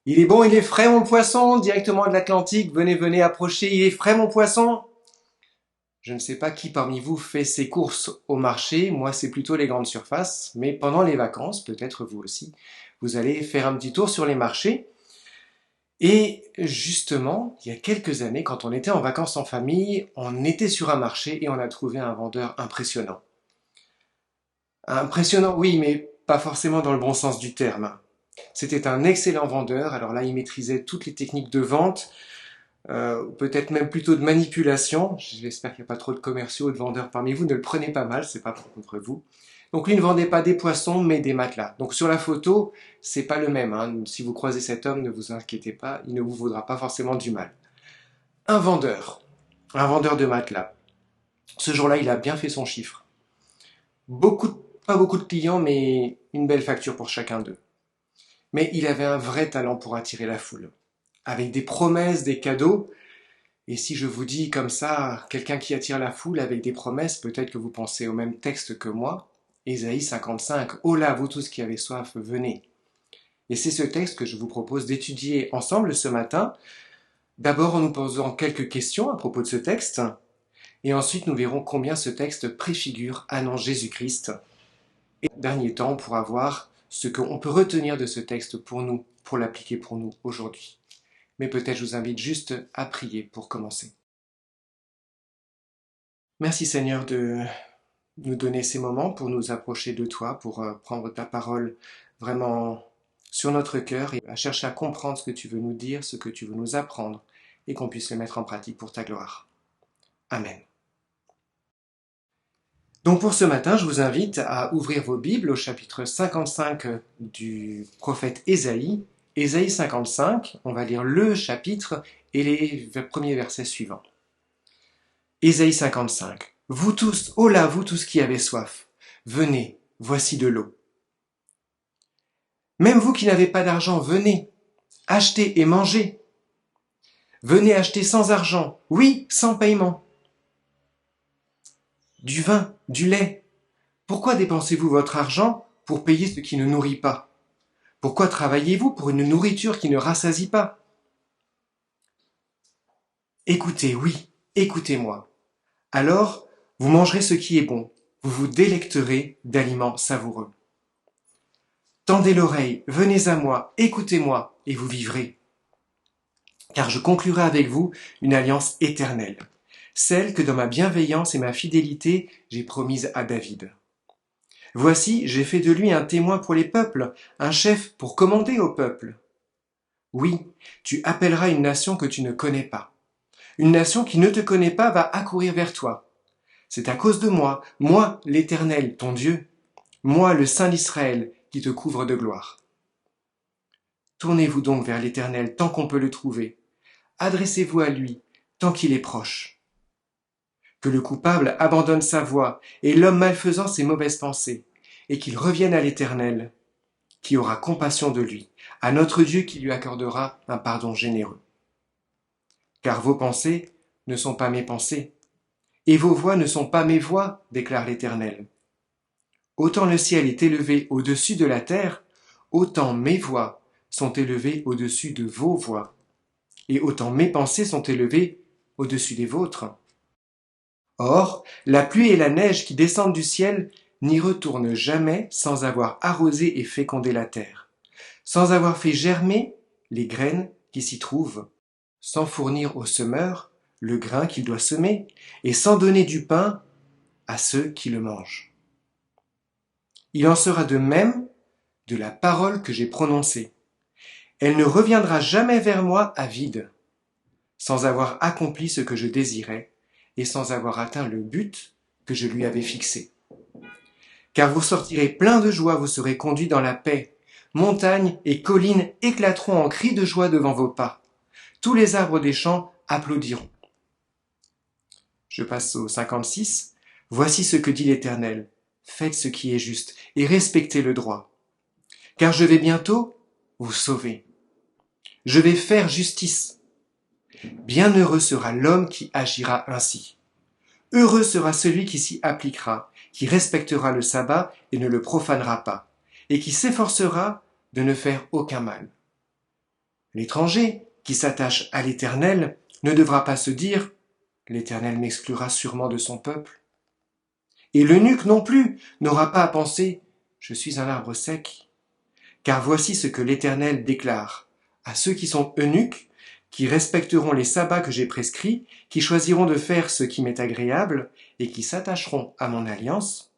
Il est bon, il est frais mon poisson, directement de l'Atlantique, venez, venez, approchez, il est frais mon poisson. Je ne sais pas qui parmi vous fait ses courses au marché, moi c'est plutôt les grandes surfaces, mais pendant les vacances, peut-être vous aussi, vous allez faire un petit tour sur les marchés. Et justement, il y a quelques années, quand on était en vacances en famille, on était sur un marché et on a trouvé un vendeur impressionnant. Impressionnant, oui, mais pas forcément dans le bon sens du terme. C'était un excellent vendeur, alors là il maîtrisait toutes les techniques de vente, peut-être même plutôt de manipulation. J'espère qu'il n'y a pas trop de commerciaux ou de vendeurs parmi vous. Ne le prenez pas mal, c'est pas contre vous. Donc lui ne vendait pas des poissons, mais des matelas. Donc sur la photo, c'est pas le même, hein. Si vous croisez cet homme, ne vous inquiétez pas, il ne vous vaudra pas forcément du mal. Un vendeur, un vendeur de matelas. Ce jour-là, il a bien fait son chiffre. Pas beaucoup de clients, mais une belle facture pour chacun d'eux. Mais il avait un vrai talent pour attirer la foule. Avec des promesses, des cadeaux. Et si je vous dis comme ça, quelqu'un qui attire la foule avec des promesses, peut-être que vous pensez au même texte que moi. Ésaïe 55, oh là, vous tous qui avez soif, venez. Et c'est ce texte que je vous propose d'étudier ensemble ce matin. D'abord en nous posant quelques questions à propos de ce texte, et ensuite nous verrons combien ce texte préfigure, annonce Jésus-Christ. Et au dernier temps, on pourra voir ce qu'on peut retenir de ce texte pour nous, pour l'appliquer pour nous aujourd'hui. Mais peut-être je vous invite juste à prier pour commencer. Merci Seigneur de nous donner ces moments pour nous approcher de toi, pour prendre ta parole vraiment sur notre cœur et à chercher à comprendre ce que tu veux nous dire, ce que tu veux nous apprendre, et qu'on puisse le mettre en pratique pour ta gloire. Amen. Donc pour ce matin, je vous invite à ouvrir vos Bibles au chapitre 55 du prophète Ésaïe. Ésaïe 55, on va lire le chapitre et les premiers versets suivants. Ésaïe 55. Vous tous, oh là, vous tous qui avez soif, venez, voici de l'eau. Même vous qui n'avez pas d'argent, venez, achetez et mangez. Venez acheter sans argent, oui, sans paiement. Du vin, du lait. Pourquoi dépensez-vous votre argent pour payer ce qui ne nourrit pas? Pourquoi travaillez-vous pour une nourriture qui ne rassasie pas? Écoutez, oui, écoutez-moi. Alors, vous mangerez ce qui est bon, vous vous délecterez d'aliments savoureux. Tendez l'oreille, venez à moi, écoutez-moi, et vous vivrez. Car je conclurai avec vous une alliance éternelle, celle que dans ma bienveillance et ma fidélité j'ai promise à David. Voici, j'ai fait de lui un témoin pour les peuples, un chef pour commander au peuple. Oui, tu appelleras une nation que tu ne connais pas. Une nation qui ne te connaît pas va accourir vers toi. C'est à cause de moi l'Éternel, ton Dieu, moi le Saint d'Israël, qui te couvre de gloire. Tournez-vous donc vers l'Éternel tant qu'on peut le trouver. Adressez-vous à lui tant qu'il est proche. Que le coupable abandonne sa voie et l'homme malfaisant ses mauvaises pensées, et qu'il revienne à l'Éternel, qui aura compassion de lui, à notre Dieu qui lui accordera un pardon généreux. Car vos pensées ne sont pas mes pensées, et vos voix ne sont pas mes voix, déclare l'Éternel. Autant le ciel est élevé au-dessus de la terre, autant mes voix sont élevées au-dessus de vos voix, et autant mes pensées sont élevées au-dessus des vôtres. Or, la pluie et la neige qui descendent du ciel n'y retournent jamais sans avoir arrosé et fécondé la terre, sans avoir fait germer les graines qui s'y trouvent, sans fournir au semeur le grain qu'il doit semer, et sans donner du pain à ceux qui le mangent. Il en sera de même de la parole que j'ai prononcée. Elle ne reviendra jamais vers moi à vide, sans avoir accompli ce que je désirais et sans avoir atteint le but que je lui avais fixé. Car vous sortirez plein de joie, vous serez conduits dans la paix. Montagnes et collines éclateront en cris de joie devant vos pas. Tous les arbres des champs applaudiront. Je passe au 56. Voici ce que dit l'Éternel. Faites ce qui est juste et respectez le droit. Car je vais bientôt vous sauver. Je vais faire justice. Bienheureux sera l'homme qui agira ainsi. Heureux sera celui qui s'y appliquera, qui respectera le sabbat et ne le profanera pas, et qui s'efforcera de ne faire aucun mal. L'étranger qui s'attache à l'Éternel ne devra pas se dire « l'Éternel m'exclura sûrement de son peuple ». Et l'eunuque non plus n'aura pas à penser « je suis un arbre sec ». Car voici ce que l'Éternel déclare à ceux qui sont eunuques, qui respecteront les sabbats que j'ai prescrits, qui choisiront de faire ce qui m'est agréable et qui s'attacheront à mon alliance.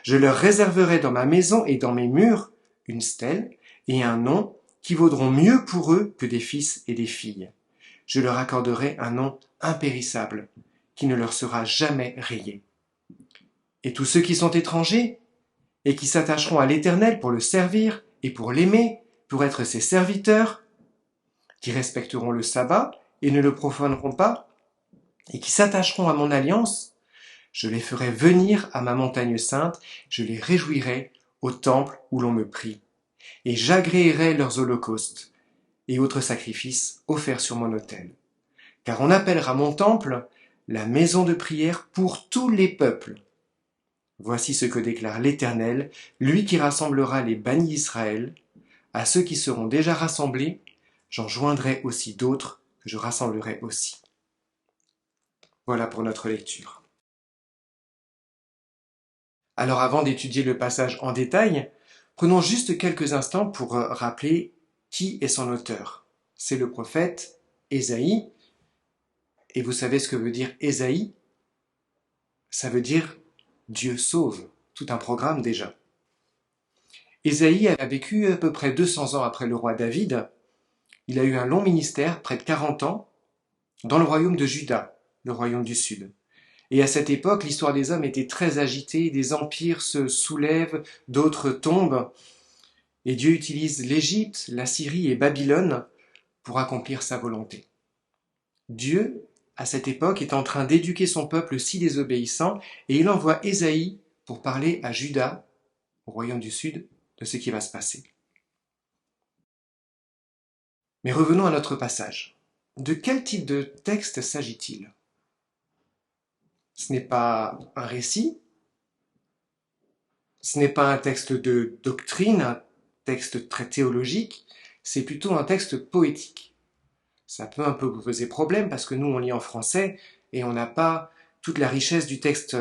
Je leur réserverai dans ma maison et dans mes murs une stèle et un nom qui vaudront mieux pour eux que des fils et des filles. Je leur accorderai un nom impérissable qui ne leur sera jamais rayé. Et tous ceux qui sont étrangers et qui s'attacheront à l'Éternel pour le servir et pour l'aimer, pour être ses serviteurs, qui respecteront le sabbat et ne le profaneront pas, et qui s'attacheront à mon alliance, je les ferai venir à ma montagne sainte, je les réjouirai au temple où l'on me prie, et j'agréerai leurs holocaustes et autres sacrifices offerts sur mon autel. Car on appellera mon temple la maison de prière pour tous les peuples. Voici ce que déclare l'Éternel, lui qui rassemblera les bannis d'Israël. À ceux qui seront déjà rassemblés, j'en joindrai aussi d'autres que je rassemblerai aussi. Voilà pour notre lecture. Alors avant d'étudier le passage en détail, prenons juste quelques instants pour rappeler qui est son auteur. C'est le prophète Ésaïe. Et vous savez ce que veut dire Ésaïe? Ça veut dire Dieu sauve, tout un programme déjà. Ésaïe a vécu à peu près 200 ans après le roi David. Il a eu un long ministère, près de 40 ans, dans le royaume de Juda, le royaume du Sud. Et à cette époque, l'histoire des hommes était très agitée, des empires se soulèvent, d'autres tombent, et Dieu utilise l'Égypte, la Syrie et Babylone pour accomplir sa volonté. Dieu, à cette époque, est en train d'éduquer son peuple si désobéissant, et il envoie Ésaïe pour parler à Juda, au royaume du Sud, de ce qui va se passer. Mais revenons à notre passage. De quel type de texte s'agit-il? Ce n'est pas un récit, ce n'est pas un texte de doctrine, un texte très théologique, c'est plutôt un texte poétique. Ça peut un peu vous poser problème parce que nous on lit en français et on n'a pas toute la richesse du texte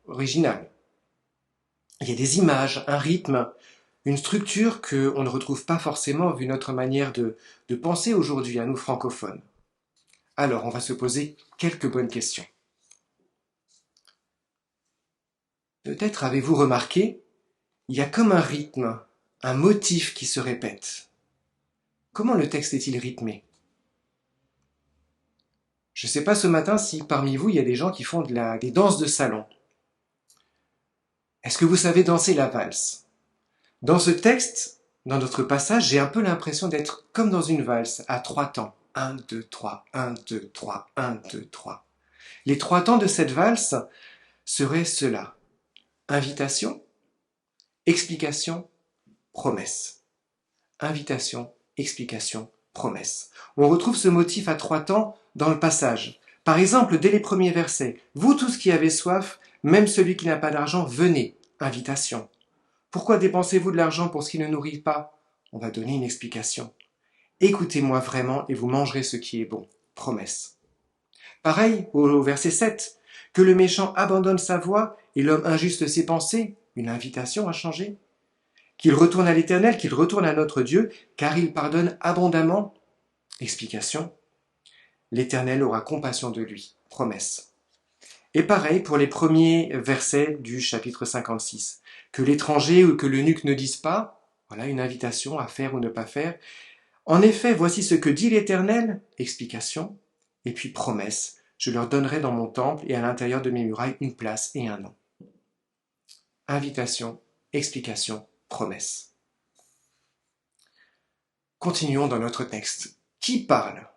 original. Il y a des images, un rythme, une structure qu'on ne retrouve pas forcément vu notre manière de penser aujourd'hui à nous francophones. Alors on va se poser quelques bonnes questions. Peut-être avez-vous remarqué, il y a comme un rythme, un motif qui se répète. Comment le texte est-il rythmé? Je ne sais pas ce matin si parmi vous il y a des gens qui font des danses de salon. Est-ce que vous savez danser la valse? Dans ce texte, dans notre passage, j'ai un peu l'impression d'être comme dans une valse, à 3 temps. 1, 2, 3, 1, 2, 3, 1, 2, 3. Les 3 temps de cette valse seraient ceux-là. Invitation, explication, promesse. Invitation, explication, promesse. On retrouve ce motif à 3 temps dans le passage. Par exemple, dès les premiers versets, « Vous tous qui avez soif, même celui qui n'a pas d'argent, venez. » Invitation. Pourquoi dépensez-vous de l'argent pour ce qui ne nourrit pas? On va donner une explication. Écoutez-moi vraiment et vous mangerez ce qui est bon. Promesse. Pareil au verset 7. Que le méchant abandonne sa voie et l'homme injuste ses pensées. Une invitation à changer. Qu'il retourne à l'Éternel, qu'il retourne à notre Dieu, car il pardonne abondamment. Explication. L'Éternel aura compassion de lui. Promesse. Et pareil pour les premiers versets du chapitre 56. Que l'étranger ou que l'eunuque ne dise pas, voilà une invitation à faire ou ne pas faire. En effet, voici ce que dit l'Éternel, explication, et puis promesse, je leur donnerai dans mon temple et à l'intérieur de mes murailles une place et un nom. Invitation, explication, promesse. Continuons dans notre texte. Qui parle?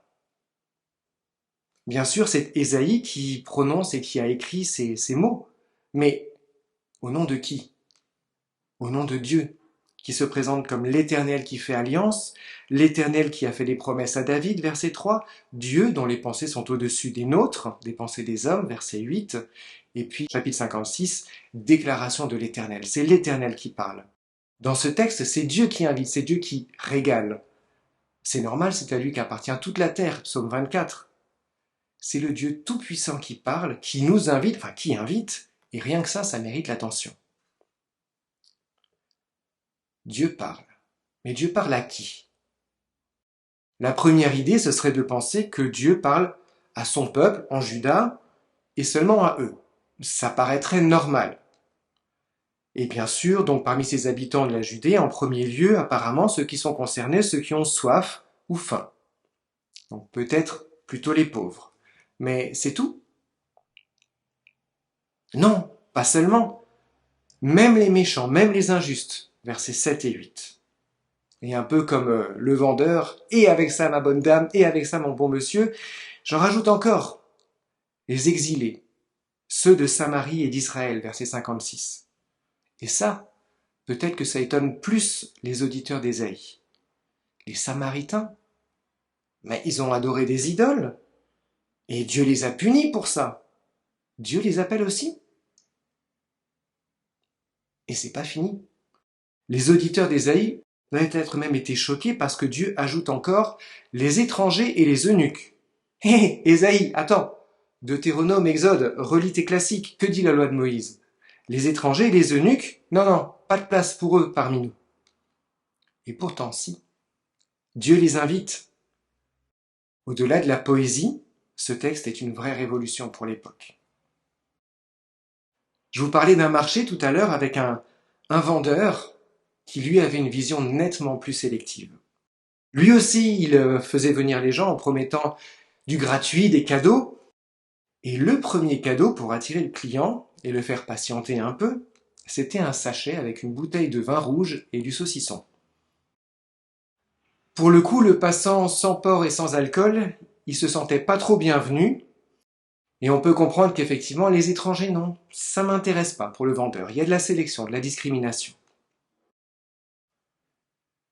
Bien sûr, c'est Ésaïe qui prononce et qui a écrit ces mots, mais au nom de qui? Au nom de Dieu, qui se présente comme l'Éternel qui fait alliance, l'Éternel qui a fait des promesses à David, verset 3, Dieu dont les pensées sont au-dessus des nôtres, des pensées des hommes, verset 8, et puis chapitre 56, déclaration de l'Éternel. C'est l'Éternel qui parle. Dans ce texte, c'est Dieu qui invite, c'est Dieu qui régale. C'est normal, c'est à lui qu'appartient toute la terre, psaume 24. C'est le Dieu tout-puissant qui parle, qui nous invite, enfin qui invite, et rien que ça mérite l'attention. Dieu parle. Mais Dieu parle à qui? La première idée, ce serait de penser que Dieu parle à son peuple, en Juda, et seulement à eux. Ça paraîtrait normal. Et bien sûr, donc parmi ces habitants de la Judée, en premier lieu, apparemment, ceux qui sont concernés, ceux qui ont soif ou faim. Donc peut-être plutôt les pauvres. Mais c'est tout? Non, pas seulement. Même les méchants, même les injustes. Versets 7 et 8. Et un peu comme le vendeur, et avec ça ma bonne dame, et avec ça mon bon monsieur, j'en rajoute encore. Les exilés, ceux de Samarie et d'Israël, verset 56. Et ça, peut-être que ça étonne plus les auditeurs d'Ésaïe. Les Samaritains, mais ils ont adoré des idoles, et Dieu les a punis pour ça. Dieu les appelle aussi. Et c'est pas fini. Les auditeurs d'Ésaïe doivent être même été choqués parce que Dieu ajoute encore les étrangers et les eunuques. Hé, Ésaïe, attends. Deutéronome, Exode, relis tes classiques. Que dit la loi de Moïse? Les étrangers et les eunuques? Non, non, pas de place pour eux parmi nous. Et pourtant, si. Dieu les invite. Au-delà de la poésie, ce texte est une vraie révolution pour l'époque. Je vous parlais d'un marché tout à l'heure avec un vendeur qui lui avait une vision nettement plus sélective. Lui aussi, il faisait venir les gens en promettant du gratuit, des cadeaux. Et le premier cadeau pour attirer le client et le faire patienter un peu, c'était un sachet avec une bouteille de vin rouge et du saucisson. Pour le coup, le passant sans porc et sans alcool, il se sentait pas trop bienvenu. Et on peut comprendre qu'effectivement, les étrangers, non, ça m'intéresse pas pour le vendeur. Il y a de la sélection, de la discrimination.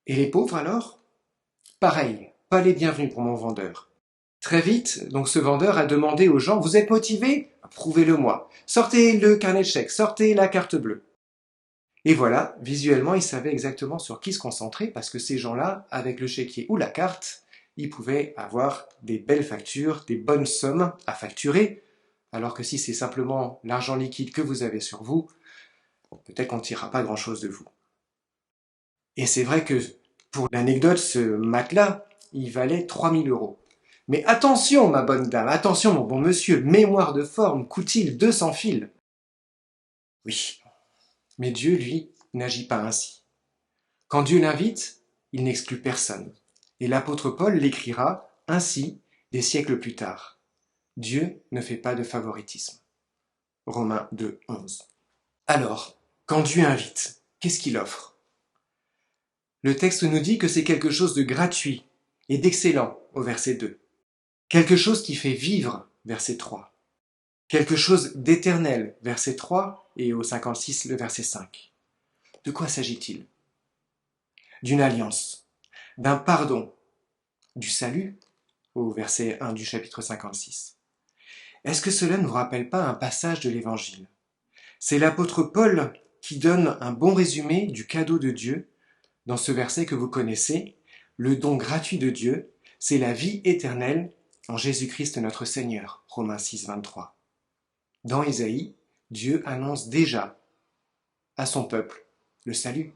Et les pauvres alors? Pareil, pas les bienvenus pour mon vendeur. Très vite, donc ce vendeur a demandé aux gens, vous êtes motivés? Prouvez-le-moi. Sortez le carnet de chèques, sortez la carte bleue. Et voilà, visuellement, il savait exactement sur qui se concentrer parce que ces gens-là, avec le chéquier ou la carte, ils pouvaient avoir des belles factures, des bonnes sommes à facturer, alors que si c'est simplement l'argent liquide que vous avez sur vous, peut-être qu'on ne tirera pas grand-chose de vous. Et c'est vrai que, pour l'anecdote, ce matelas, il valait 3000 €. Mais attention, ma bonne dame, attention, mon bon monsieur, mémoire de forme, coûte-t-il 200 fils? Oui, mais Dieu, lui, n'agit pas ainsi. Quand Dieu l'invite, il n'exclut personne. Et l'apôtre Paul l'écrira ainsi des siècles plus tard. Dieu ne fait pas de favoritisme. Romains 2, 11. Alors, quand Dieu invite, qu'est-ce qu'il offre? Le texte nous dit que c'est quelque chose de gratuit et d'excellent au verset 2. Quelque chose qui fait vivre, verset 3. Quelque chose d'éternel, verset 3, et au 56, le verset 5. De quoi s'agit-il? D'une alliance, d'un pardon, du salut, au verset 1 du chapitre 56. Est-ce que cela ne vous rappelle pas un passage de l'Évangile? C'est l'apôtre Paul qui donne un bon résumé du cadeau de Dieu dans ce verset que vous connaissez. Le don gratuit de Dieu, c'est la vie éternelle en Jésus-Christ notre Seigneur, Romains 6, 23. Dans Ésaïe, Dieu annonce déjà à son peuple le salut.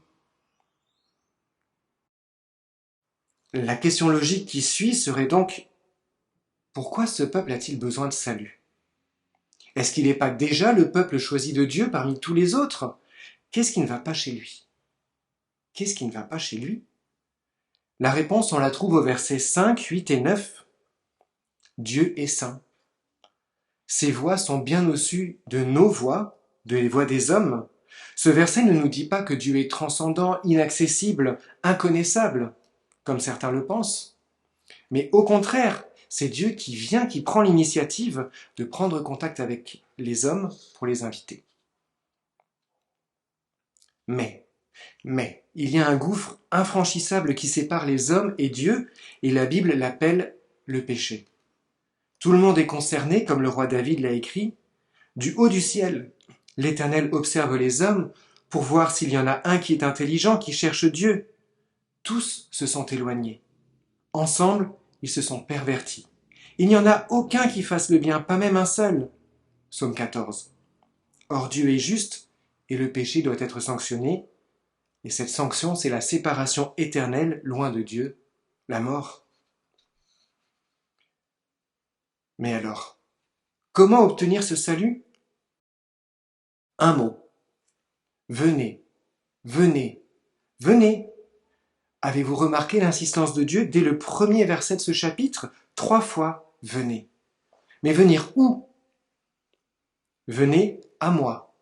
La question logique qui suit serait donc, pourquoi ce peuple a-t-il besoin de salut? Est-ce qu'il n'est pas déjà le peuple choisi de Dieu parmi tous les autres? Qu'est-ce qui ne va pas chez lui? Qu'est-ce qui ne va pas chez lui? La réponse, on la trouve au verset 5, 8 et 9. Dieu est saint. Ses voies sont bien au-dessus de nos voies, de les voies des hommes. Ce verset ne nous dit pas que Dieu est transcendant, inaccessible, inconnaissable, comme certains le pensent. Mais au contraire, c'est Dieu qui vient, qui prend l'initiative de prendre contact avec les hommes pour les inviter. Mais, il y a un gouffre infranchissable qui sépare les hommes et Dieu, et la Bible l'appelle le péché. Tout le monde est concerné, comme le roi David l'a écrit. Du haut du ciel, l'Éternel observe les hommes pour voir s'il y en a un qui est intelligent, qui cherche Dieu. Tous se sont éloignés. Ensemble, ils se sont pervertis. Il n'y en a aucun qui fasse le bien, pas même un seul. Psaume 14. Or Dieu est juste, et le péché doit être sanctionné, et cette sanction, c'est la séparation éternelle, loin de Dieu, la mort. Mais alors, comment obtenir ce salut? Un mot. Venez, venez, venez. Avez-vous remarqué l'insistance de Dieu dès le premier verset de ce chapitre? 3 fois, venez. Mais venir où? Venez à moi.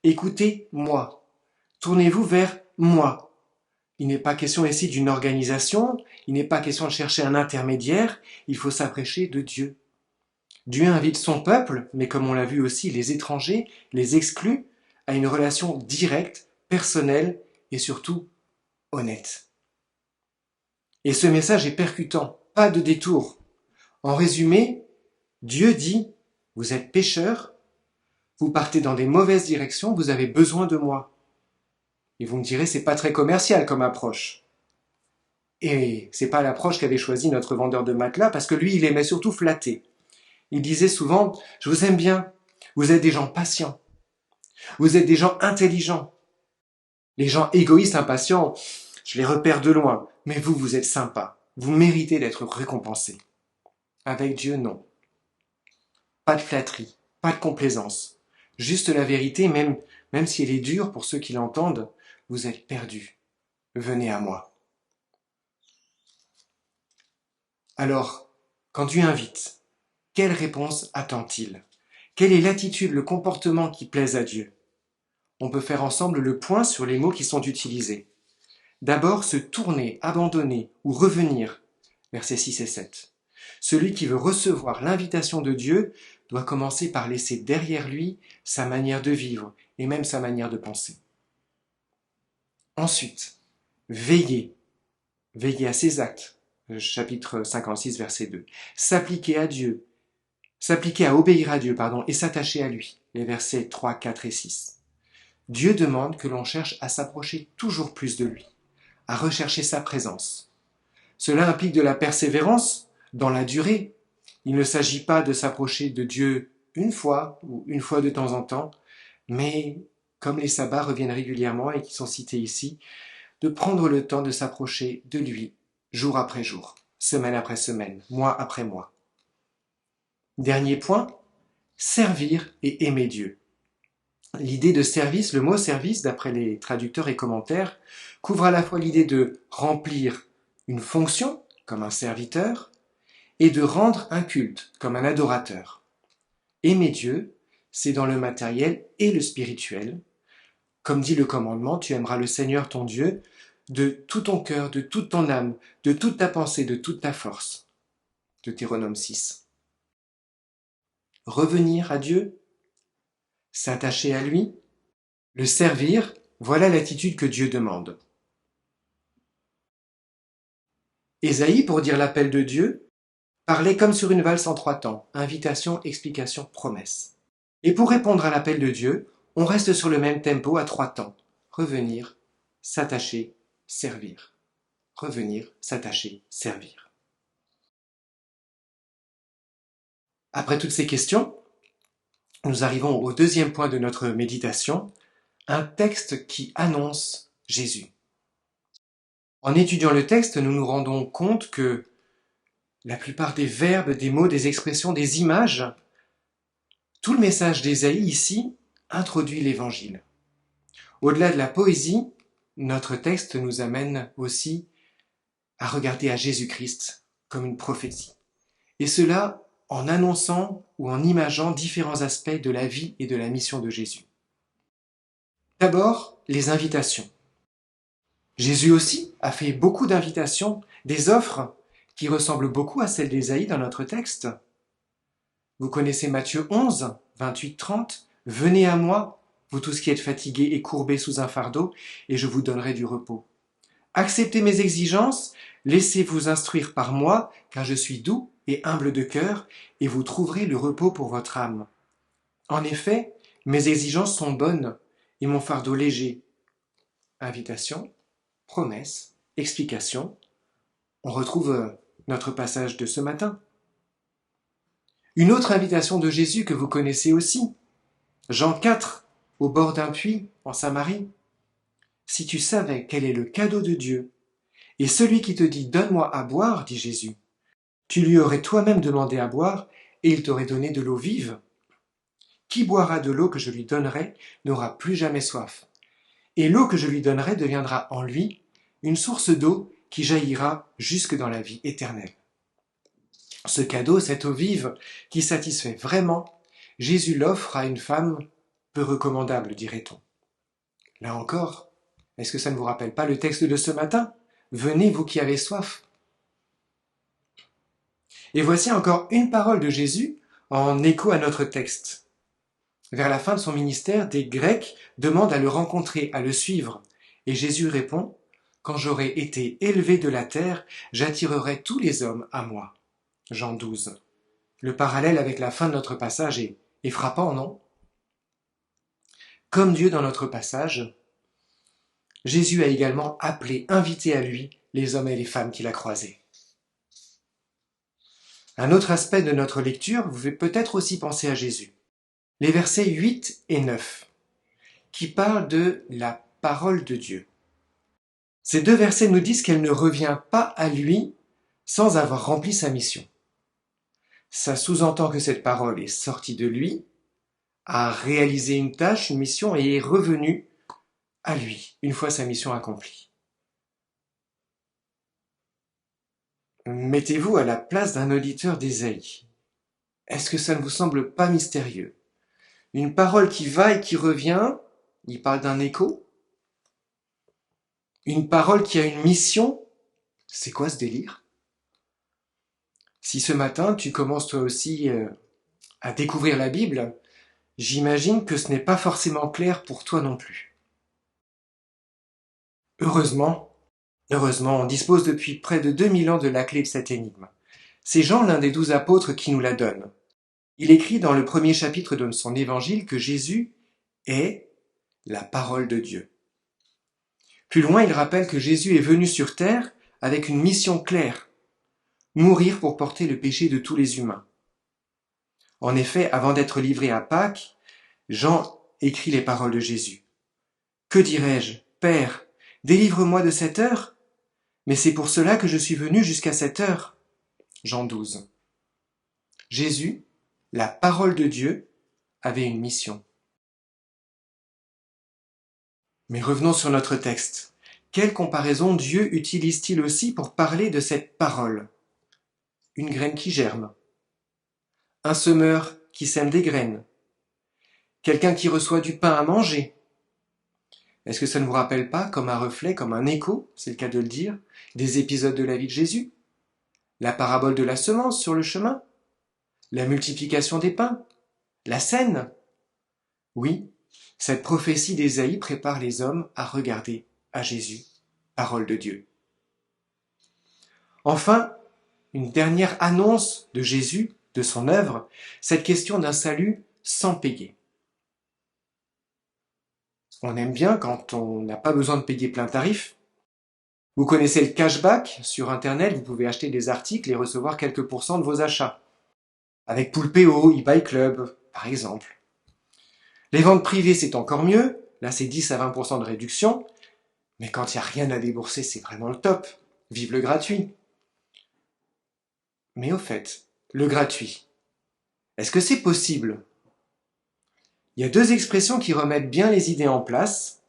Écoutez-moi. Tournez-vous vers moi. Il n'est pas question ici d'une organisation, il n'est pas question de chercher un intermédiaire, il faut s'approcher de Dieu. Dieu invite son peuple, mais comme on l'a vu aussi, les étrangers, les exclus, à une relation directe, personnelle et surtout honnête. Et ce message est percutant, pas de détour. En résumé, Dieu dit, vous êtes pécheurs, vous partez dans des mauvaises directions, vous avez besoin de moi. Et vous me direz, c'est pas très commercial comme approche. Et c'est pas l'approche qu'avait choisie notre vendeur de matelas, parce que lui, il aimait surtout flatter. Il disait souvent, je vous aime bien, vous êtes des gens patients, vous êtes des gens intelligents. Les gens égoïstes, impatients, je les repère de loin, mais vous, vous êtes sympas, vous méritez d'être récompensés. Avec Dieu, non. Pas de flatterie, pas de complaisance. Juste la vérité, même si elle est dure pour ceux qui l'entendent, vous êtes perdus. Venez à moi. Alors, quand Dieu invite, quelle réponse attend-il? Quelle est l'attitude, le comportement qui plaise à Dieu? On peut faire ensemble le point sur les mots qui sont utilisés. D'abord, se tourner, abandonner ou revenir, versets 6 et 7. Celui qui veut recevoir l'invitation de Dieu doit commencer par laisser derrière lui sa manière de vivre et même sa manière de penser. Ensuite, veiller, veiller à ses actes, chapitre 56, verset 2. S'appliquer à Dieu, s'appliquer à obéir à Dieu, et s'attacher à lui, les versets 3, 4 et 6. Dieu demande que l'on cherche à s'approcher toujours plus de lui, à rechercher sa présence. Cela implique de la persévérance dans la durée. Il ne s'agit pas de s'approcher de Dieu une fois ou une fois de temps en temps, mais comme les sabbats reviennent régulièrement et qui sont cités ici, de prendre le temps de s'approcher de lui jour après jour, semaine après semaine, mois après mois. Dernier point, servir et aimer Dieu. L'idée de service, le mot service, d'après les traducteurs et commentaires, couvre à la fois l'idée de remplir une fonction, comme un serviteur, et de rendre un culte, comme un adorateur. Aimer Dieu, c'est dans le matériel et le spirituel. Comme dit le commandement, tu aimeras le Seigneur ton Dieu de tout ton cœur, de toute ton âme, de toute ta pensée, de toute ta force. Deutéronome 6. Revenir à Dieu, s'attacher à lui, le servir, voilà l'attitude que Dieu demande. Ésaïe, pour dire l'appel de Dieu, parlait comme sur une valse en 3 temps, invitation, explication, promesse. Et pour répondre à l'appel de Dieu, on reste sur le même tempo à 3 temps. Revenir, s'attacher, servir. Revenir, s'attacher, servir. Après toutes ces questions, nous arrivons au deuxième point de notre méditation, un texte qui annonce Jésus. En étudiant le texte, nous nous rendons compte que la plupart des verbes, des mots, des expressions, des images, tout le message d'Ésaïe ici introduit l'Évangile. Au-delà de la poésie, notre texte nous amène aussi à regarder à Jésus-Christ comme une prophétie. Et cela en annonçant ou en imageant différents aspects de la vie et de la mission de Jésus. D'abord, les invitations. Jésus aussi a fait beaucoup d'invitations, des offres qui ressemblent beaucoup à celles d'Ésaïe dans notre texte. Vous connaissez Matthieu 11, 28-30. « Venez à moi, vous tous qui êtes fatigués et courbés sous un fardeau, et je vous donnerai du repos. Acceptez mes exigences, laissez-vous instruire par moi, car je suis doux et humble de cœur, et vous trouverez le repos pour votre âme. En effet, mes exigences sont bonnes, et mon fardeau léger. » Invitation, promesse, explication. On retrouve notre passage de ce matin. Une autre invitation de Jésus que vous connaissez aussi, Jean 4, au bord d'un puits en Samarie. Si tu savais quel est le cadeau de Dieu, et celui qui te dit « Donne-moi à boire », dit Jésus, tu lui aurais toi-même demandé à boire, et il t'aurait donné de l'eau vive. Qui boira de l'eau que je lui donnerai n'aura plus jamais soif. Et l'eau que je lui donnerai deviendra en lui une source d'eau qui jaillira jusque dans la vie éternelle. Ce cadeau, cette eau vive qui satisfait vraiment, Jésus l'offre à une femme peu recommandable, dirait-on. Là encore, est-ce que ça ne vous rappelle pas le texte de ce matin ? Venez, vous qui avez soif. Et voici encore une parole de Jésus en écho à notre texte. Vers la fin de son ministère, des Grecs demandent à le rencontrer, à le suivre. Et Jésus répond : « Quand j'aurai été élevé de la terre, j'attirerai tous les hommes à moi. » Jean 12. Le parallèle avec la fin de notre passage est frappant, non ? Comme Dieu dans notre passage, Jésus a également appelé, invité à lui, les hommes et les femmes qu'il a croisés. Un autre aspect de notre lecture vous fait peut-être aussi penser à Jésus. Les versets 8 et 9, qui parlent de la parole de Dieu. Ces deux versets nous disent qu'elle ne revient pas à lui sans avoir rempli sa mission. Ça sous-entend que cette parole est sortie de lui, a réalisé une tâche, une mission et est revenue à lui, une fois sa mission accomplie. Mettez-vous à la place d'un auditeur d'Ésaïe. Est-ce que ça ne vous semble pas mystérieux ? Une parole qui va et qui revient, il parle d'un écho. Une parole qui a une mission, c'est quoi ce délire ? Si ce matin tu commences toi aussi à découvrir la Bible, j'imagine que ce n'est pas forcément clair pour toi non plus. Heureusement, on dispose depuis près de 2000 ans de la clé de cette énigme. C'est Jean, l'un des 12 apôtres, qui nous la donne. Il écrit dans le premier chapitre de son évangile que Jésus est la parole de Dieu. Plus loin, il rappelle que Jésus est venu sur terre avec une mission claire, mourir pour porter le péché de tous les humains. En effet, avant d'être livré à Pâques, Jean écrit les paroles de Jésus. « Que dirais-je ? Père, délivre-moi de cette heure ? Mais c'est pour cela que je suis venu jusqu'à cette heure. » Jean 12. Jésus, la parole de Dieu, avait une mission. Mais revenons sur notre texte. Quelle comparaison Dieu utilise-t-il aussi pour parler de cette parole ? Une graine qui germe. Un semeur qui sème des graines. Quelqu'un qui reçoit du pain à manger. Est-ce que ça ne vous rappelle pas, comme un reflet, comme un écho, c'est le cas de le dire, des épisodes de la vie de Jésus ? La parabole de la semence sur le chemin ? La multiplication des pains ? La scène ? Oui, cette prophétie d'Ésaïe prépare les hommes à regarder à Jésus, parole de Dieu. Enfin, une dernière annonce de Jésus, de son œuvre, cette question d'un salut sans payer. On aime bien quand on n'a pas besoin de payer plein tarif. Vous connaissez le cashback sur Internet, vous pouvez acheter des articles et recevoir quelques pourcents de vos achats. Avec Poulpeo, eBay Club, par exemple. Les ventes privées, c'est encore mieux. Là, c'est 10 à 20% de réduction. Mais quand il n'y a rien à débourser, c'est vraiment le top. Vive le gratuit. Mais au fait, le gratuit, est-ce que c'est possible ? Il y a deux expressions qui remettent bien les idées en place.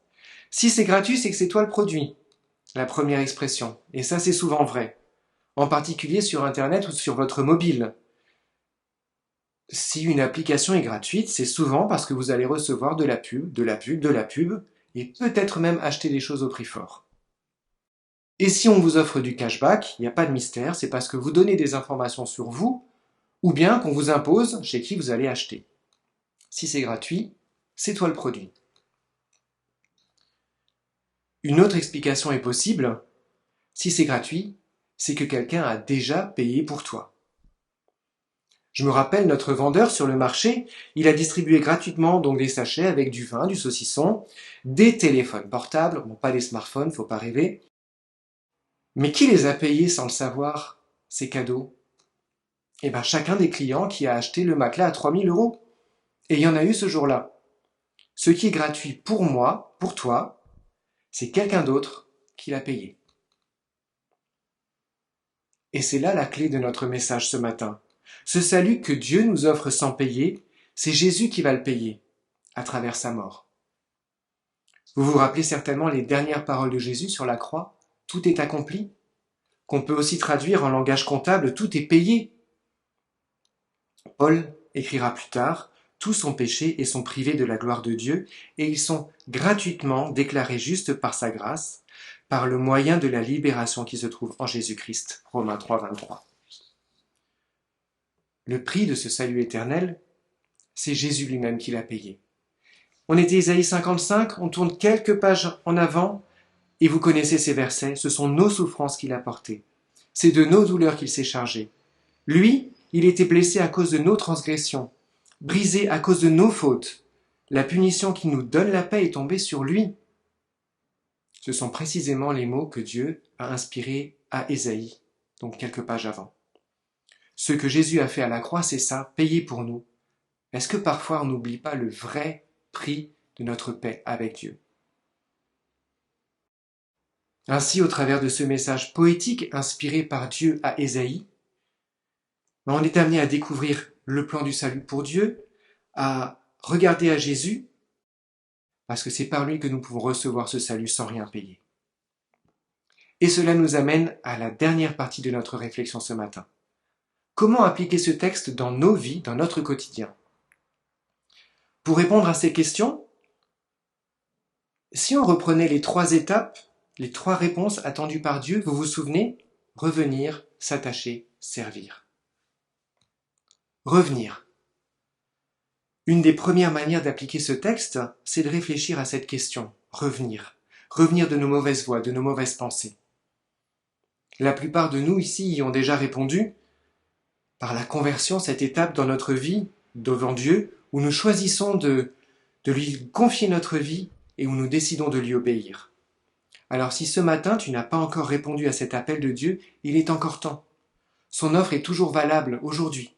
Si c'est gratuit, c'est que c'est toi le produit. La première expression. Et ça, c'est souvent vrai. En particulier sur Internet ou sur votre mobile. Si une application est gratuite, c'est souvent parce que vous allez recevoir de la pub, et peut-être même acheter des choses au prix fort. Et si on vous offre du cashback, il n'y a pas de mystère, c'est parce que vous donnez des informations sur vous, ou bien qu'on vous impose chez qui vous allez acheter. Si c'est gratuit, c'est toi le produit. Une autre explication est possible. Si c'est gratuit, c'est que quelqu'un a déjà payé pour toi. Je me rappelle notre vendeur sur le marché, il a distribué gratuitement donc des sachets avec du vin, du saucisson, des téléphones portables, bon pas des smartphones, faut pas rêver, Mais qui les a payés sans le savoir, ces cadeaux? Eh bien, chacun des clients qui a acheté le matelas à 3000 euros. Et il y en a eu ce jour-là. Ce qui est gratuit pour moi, pour toi, c'est quelqu'un d'autre qui l'a payé. Et c'est là la clé de notre message ce matin. Ce salut que Dieu nous offre sans payer, c'est Jésus qui va le payer, à travers sa mort. Vous vous rappelez certainement les dernières paroles de Jésus sur la croix, « Tout est accompli », qu'on peut aussi traduire en langage comptable, « Tout est payé ». Paul écrira plus tard, « Tous ont péché et sont privés de la gloire de Dieu, et ils sont gratuitement déclarés justes par sa grâce, par le moyen de la libération qui se trouve en Jésus-Christ. » Romains 3, 23. Le prix de ce salut éternel, c'est Jésus lui-même qui l'a payé. On était Ésaïe 55, on tourne quelques pages en avant, et vous connaissez ces versets, ce sont nos souffrances qu'il a portées. C'est de nos douleurs qu'il s'est chargé. Lui, il était blessé à cause de nos transgressions, brisé à cause de nos fautes. La punition qui nous donne la paix est tombée sur lui. Ce sont précisément les mots que Dieu a inspirés à Ésaïe, donc quelques pages avant. Ce que Jésus a fait à la croix, c'est ça, payer pour nous. Est-ce que parfois on n'oublie pas le vrai prix de notre paix avec Dieu? Ainsi, au travers de ce message poétique inspiré par Dieu à Ésaïe, on est amené à découvrir le plan du salut pour Dieu, à regarder à Jésus, parce que c'est par lui que nous pouvons recevoir ce salut sans rien payer. Et cela nous amène à la dernière partie de notre réflexion ce matin. Comment appliquer ce texte dans nos vies, dans notre quotidien? Pour répondre à ces questions, si on reprenait les 3 étapes, les 3 réponses attendues par Dieu, vous vous souvenez? Revenir, s'attacher, servir. Revenir. Une des premières manières d'appliquer ce texte, c'est de réfléchir à cette question. Revenir. Revenir de nos mauvaises voies, de nos mauvaises pensées. La plupart de nous ici y ont déjà répondu par la conversion, cette étape dans notre vie devant Dieu, où nous choisissons de lui confier notre vie et où nous décidons de lui obéir. Alors si ce matin tu n'as pas encore répondu à cet appel de Dieu, il est encore temps. Son offre est toujours valable aujourd'hui.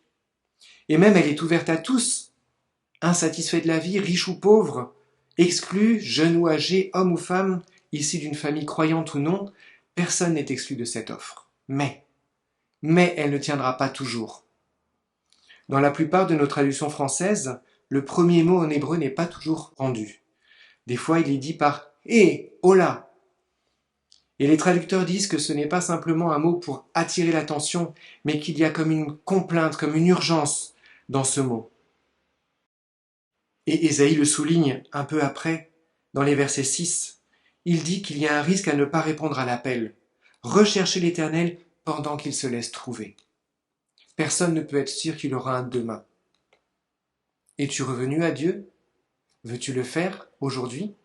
Et même elle est ouverte à tous, insatisfaits de la vie, riches ou pauvres, exclus, jeunes ou âgés, hommes ou femmes, issus d'une famille croyante ou non, personne n'est exclu de cette offre. Mais elle ne tiendra pas toujours. Dans la plupart de nos traductions françaises, le premier mot en hébreu n'est pas toujours rendu. Des fois, il est dit par « hé, hola ». Et les traducteurs disent que ce n'est pas simplement un mot pour attirer l'attention, mais qu'il y a comme une complainte, comme une urgence dans ce mot. Et Ésaïe le souligne un peu après, dans les versets 6. Il dit qu'il y a un risque à ne pas répondre à l'appel. Recherchez l'Éternel pendant qu'il se laisse trouver. Personne ne peut être sûr qu'il aura un demain. Es-tu revenu à Dieu? Veux-tu le faire aujourd'hui?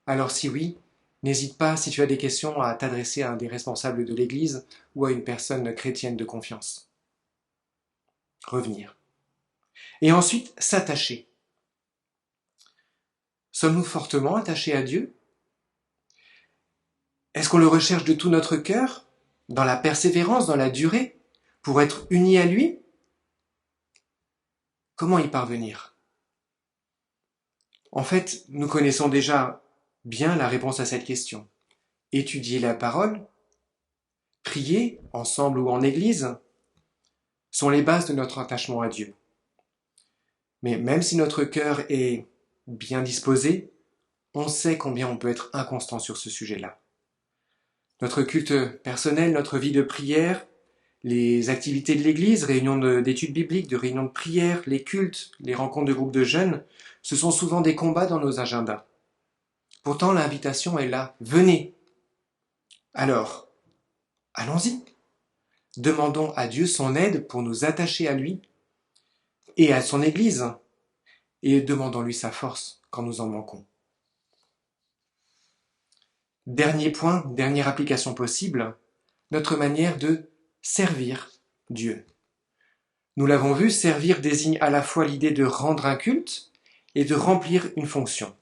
Alors si oui, n'hésite pas, si tu as des questions, à t'adresser à un des responsables de l'Église ou à une personne chrétienne de confiance. Revenir. Et ensuite, s'attacher. Sommes-nous fortement attachés à Dieu? Est-ce qu'on le recherche de tout notre cœur, dans la persévérance, dans la durée, pour être unis à lui? Comment y parvenir? En fait, nous connaissons déjà bien la réponse à cette question. Étudier la parole, prier, ensemble ou en église, sont les bases de notre attachement à Dieu. Mais même si notre cœur est bien disposé, on sait combien on peut être inconstant sur ce sujet-là. Notre culte personnel, notre vie de prière, les activités de l'église, réunions d'études bibliques, de réunions de prière, les cultes, les rencontres de groupes de jeunes, ce sont souvent des combats dans nos agendas. Pourtant, l'invitation est là. Venez. Alors, allons-y. Demandons à Dieu son aide pour nous attacher à lui et à son Église, et demandons-lui sa force quand nous en manquons. Dernier point, dernière application possible, notre manière de servir Dieu. Nous l'avons vu, servir désigne à la fois l'idée de rendre un culte et de remplir une fonction.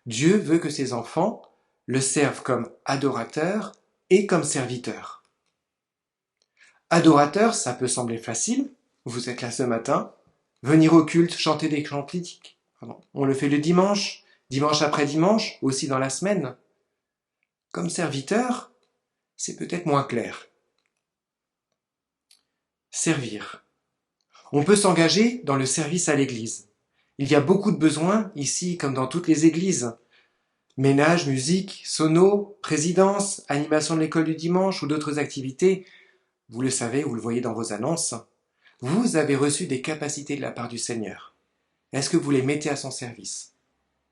Dieu veut que ses enfants le servent comme adorateur, et comme serviteur. Adorateur, ça peut sembler facile. Vous êtes là ce matin. Venir au culte, chanter des cantiques. On le fait le dimanche, dimanche après dimanche, aussi dans la semaine. Comme serviteur, c'est peut-être moins clair. Servir. On peut s'engager dans le service à l'église. Il y a beaucoup de besoins, ici comme dans toutes les églises. Ménage, musique, sono, présidence, animation de l'école du dimanche ou d'autres activités. Vous le savez, vous le voyez dans vos annonces. Vous avez reçu des capacités de la part du Seigneur. Est-ce que vous les mettez à son service?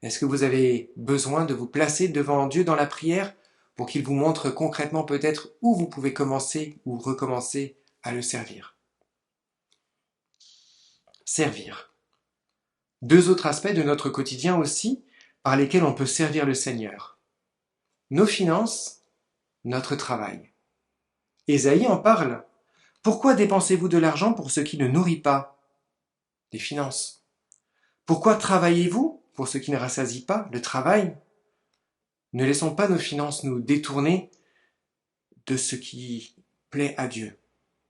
Est-ce que vous avez besoin de vous placer devant Dieu dans la prière pour qu'il vous montre concrètement peut-être où vous pouvez commencer ou recommencer à le servir? Servir. Deux autres aspects de notre quotidien aussi par lesquels on peut servir le Seigneur. Nos finances, notre travail. Ésaïe en parle. Pourquoi dépensez-vous de l'argent pour ce qui ne nourrit pas? Les finances. Pourquoi travaillez-vous pour ce qui ne rassasie pas? Le travail. Ne laissons pas nos finances nous détourner de ce qui plaît à Dieu.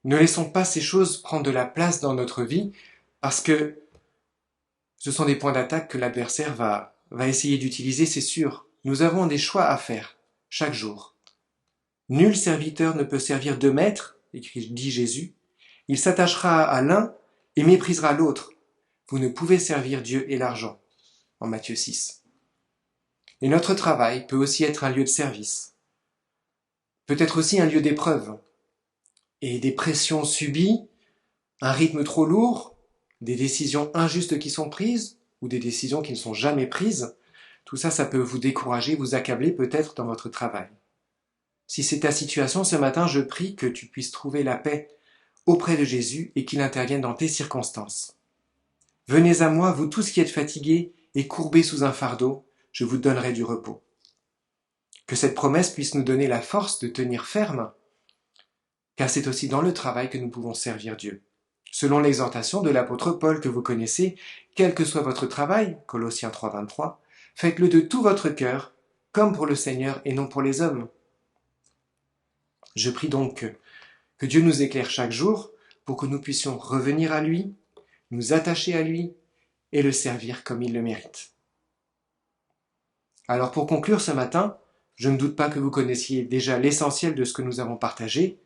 Ne laissons pas ces choses prendre de la place dans notre vie parce que ce sont des points d'attaque que l'adversaire va essayer d'utiliser, c'est sûr. Nous avons des choix à faire chaque jour. Nul serviteur ne peut servir deux maîtres, dit Jésus. Il s'attachera à l'un et méprisera l'autre. Vous ne pouvez servir Dieu et l'argent, en Matthieu 6. Et notre travail peut aussi être un lieu de service, peut-être aussi un lieu d'épreuve, et des pressions subies, un rythme trop lourd, des décisions injustes qui sont prises, ou des décisions qui ne sont jamais prises, tout ça, ça peut vous décourager, vous accabler peut-être dans votre travail. Si c'est ta situation ce matin, je prie que tu puisses trouver la paix auprès de Jésus et qu'il intervienne dans tes circonstances. Venez à moi, vous tous qui êtes fatigués et courbés sous un fardeau, je vous donnerai du repos. Que cette promesse puisse nous donner la force de tenir ferme, car c'est aussi dans le travail que nous pouvons servir Dieu. Selon l'exhortation de l'apôtre Paul que vous connaissez, quel que soit votre travail, Colossiens 3,23, faites-le de tout votre cœur, comme pour le Seigneur et non pour les hommes. Je prie donc que Dieu nous éclaire chaque jour pour que nous puissions revenir à lui, nous attacher à lui et le servir comme il le mérite. Alors pour conclure ce matin, je ne doute pas que vous connaissiez déjà l'essentiel de ce que nous avons partagé.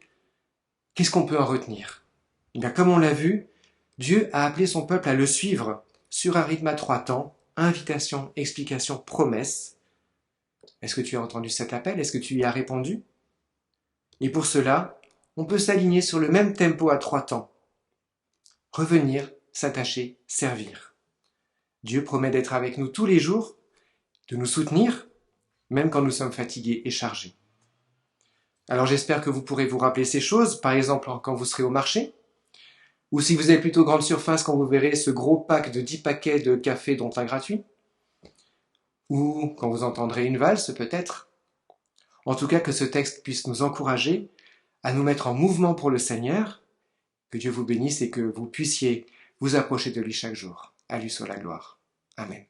Qu'est-ce qu'on peut en retenir? Eh bien, comme on l'a vu, Dieu a appelé son peuple à le suivre sur un rythme à 3 temps, invitation, explication, promesse. Est-ce que tu as entendu cet appel? Est-ce que tu y as répondu? Et pour cela, on peut s'aligner sur le même tempo à 3 temps. Revenir, s'attacher, servir. Dieu promet d'être avec nous tous les jours, de nous soutenir, même quand nous sommes fatigués et chargés. Alors j'espère que vous pourrez vous rappeler ces choses, par exemple quand vous serez au marché, ou si vous êtes plutôt grande surface quand vous verrez ce gros pack de 10 paquets de café dont un gratuit, ou quand vous entendrez une valse peut-être. En tout cas que ce texte puisse nous encourager à nous mettre en mouvement pour le Seigneur, que Dieu vous bénisse et que vous puissiez vous approcher de lui chaque jour. À lui soit la gloire. Amen.